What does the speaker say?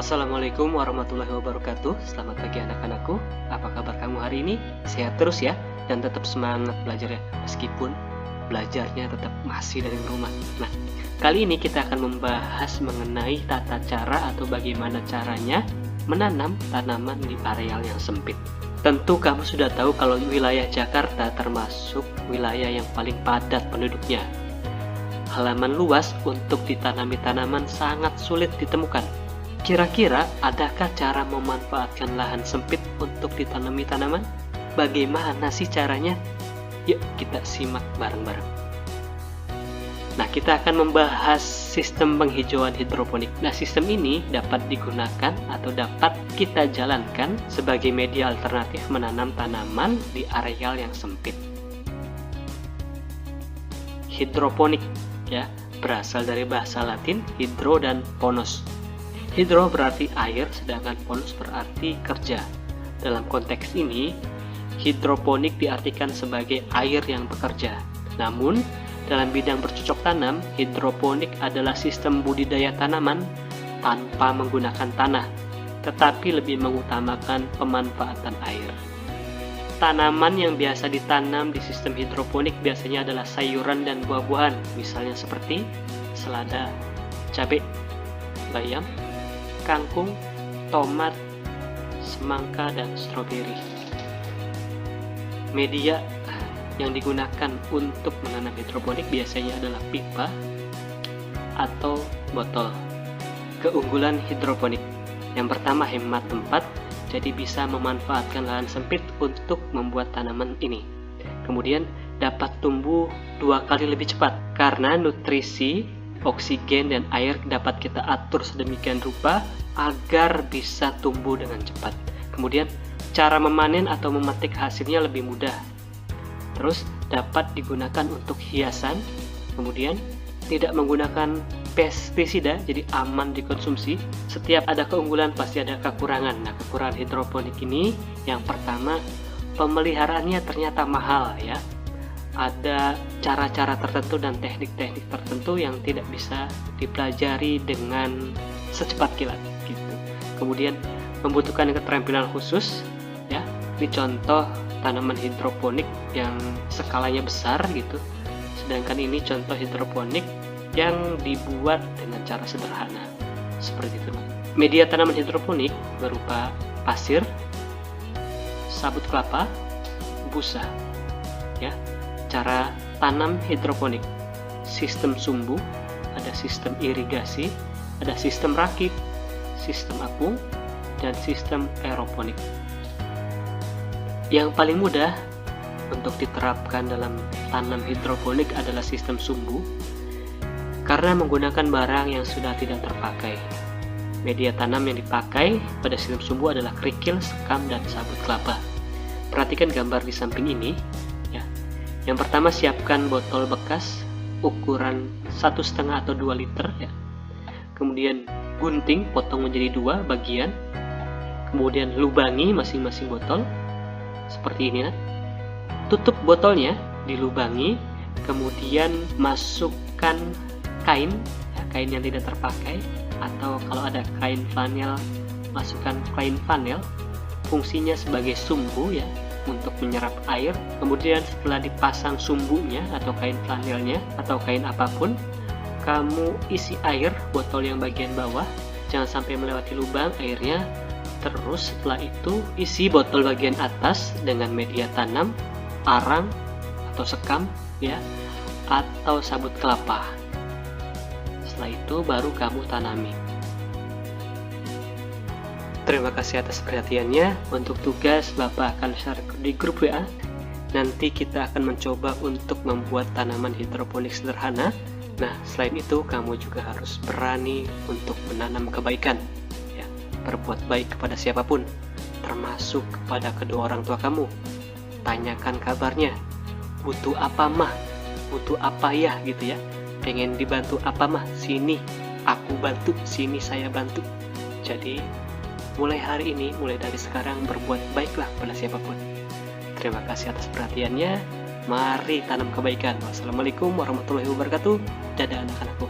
Assalamualaikum warahmatullahi wabarakatuh. Selamat pagi anak-anakku. Apa kabar kamu hari ini? Sehat terus ya, dan tetap semangat belajar ya, meskipun belajarnya tetap masih dari rumah. Nah, kali ini kita akan membahas mengenai tata cara atau bagaimana caranya menanam tanaman di areal yang sempit. Tentu kamu sudah tahu kalau wilayah Jakarta termasuk wilayah yang paling padat penduduknya. Halaman luas untuk ditanami tanaman sangat sulit ditemukan. Kira-kira adakah cara memanfaatkan lahan sempit untuk ditanami tanaman? Bagaimana sih caranya? Yuk kita simak bareng-bareng. Nah, kita akan membahas sistem penghijauan hidroponik. Nah, sistem ini dapat digunakan atau dapat kita jalankan sebagai media alternatif menanam tanaman di areal yang sempit. Hidroponik ya, berasal dari bahasa Latin hidro dan ponos. Hidro berarti air, sedangkan ponos berarti kerja. Dalam konteks ini, hidroponik diartikan sebagai air yang bekerja. Namun, dalam bidang bercocok tanam, hidroponik adalah sistem budidaya tanaman tanpa menggunakan tanah, tetapi lebih mengutamakan pemanfaatan air. Tanaman yang biasa ditanam di sistem hidroponik biasanya adalah sayuran dan buah-buahan, misalnya seperti selada, cabai, bayam, kangkung, tomat, semangka, dan stroberi. Media yang digunakan untuk menanam hidroponik biasanya adalah pipa atau botol. Keunggulan hidroponik: yang pertama, hemat tempat, jadi bisa memanfaatkan lahan sempit untuk membuat tanaman ini. Kemudian dapat tumbuh 2 kali lebih cepat karena nutrisi, oksigen, dan air dapat kita atur sedemikian rupa agar bisa tumbuh dengan cepat. Kemudian cara memanen atau memetik hasilnya lebih mudah. Terus dapat digunakan untuk hiasan. Kemudian tidak menggunakan pestisida, jadi aman dikonsumsi. Setiap ada keunggulan pasti ada kekurangan. Nah, kekurangan hidroponik ini yang pertama, pemeliharaannya ternyata mahal ya. Ada cara-cara tertentu dan teknik-teknik tertentu yang tidak bisa dipelajari dengan secepat kilat gitu. Kemudian membutuhkan keterampilan khusus ya. Ini contoh tanaman hidroponik yang skalanya besar gitu. Sedangkan ini contoh hidroponik yang dibuat dengan cara sederhana. Seperti itu. Media tanaman hidroponik berupa pasir, sabut kelapa, busa ya. Cara tanam hidroponik: sistem sumbu, ada sistem irigasi, ada sistem rakit, sistem apung, dan sistem aeroponik. Yang paling mudah untuk diterapkan dalam tanam hidroponik adalah sistem sumbu karena menggunakan barang yang sudah tidak terpakai. Media tanam yang dipakai pada sistem sumbu adalah kerikil, sekam, dan sabut kelapa. Perhatikan gambar di samping ini. Yang pertama, siapkan botol bekas ukuran 1,5 atau 2 liter ya. Kemudian gunting, potong menjadi 2 bagian. Kemudian lubangi masing-masing botol seperti ini. Tutup botolnya, dilubangi. Kemudian masukkan kain ya, kain yang tidak terpakai, atau kalau ada kain flanel, masukkan kain flanel. Fungsinya sebagai sumbu ya, untuk menyerap air. Kemudian setelah dipasang sumbunya atau kain flanelnya atau kain apapun, kamu isi air botol yang bagian bawah, jangan sampai melewati lubang airnya. Terus setelah itu isi botol bagian atas dengan media tanam, arang atau sekam ya, atau sabut kelapa. Setelah itu baru kamu tanami. Terima kasih atas perhatiannya. Untuk tugas, Bapak akan share di grup WA. Nanti kita akan mencoba untuk membuat tanaman hidroponik sederhana. Nah, selain itu, kamu juga harus berani untuk menanam kebaikan. Ya, berbuat baik kepada siapapun, termasuk kepada kedua orang tua kamu. Tanyakan kabarnya. Butuh apa mah? Butuh apa ya gitu ya. Pengen dibantu apa mah? Sini aku bantu, sini saya bantu. Jadi mulai hari ini, mulai dari sekarang, berbuat baiklah pada siapapun. Terima kasih atas perhatiannya. Mari tanam kebaikan. Wassalamualaikum warahmatullahi wabarakatuh. Dadah anak-anakku.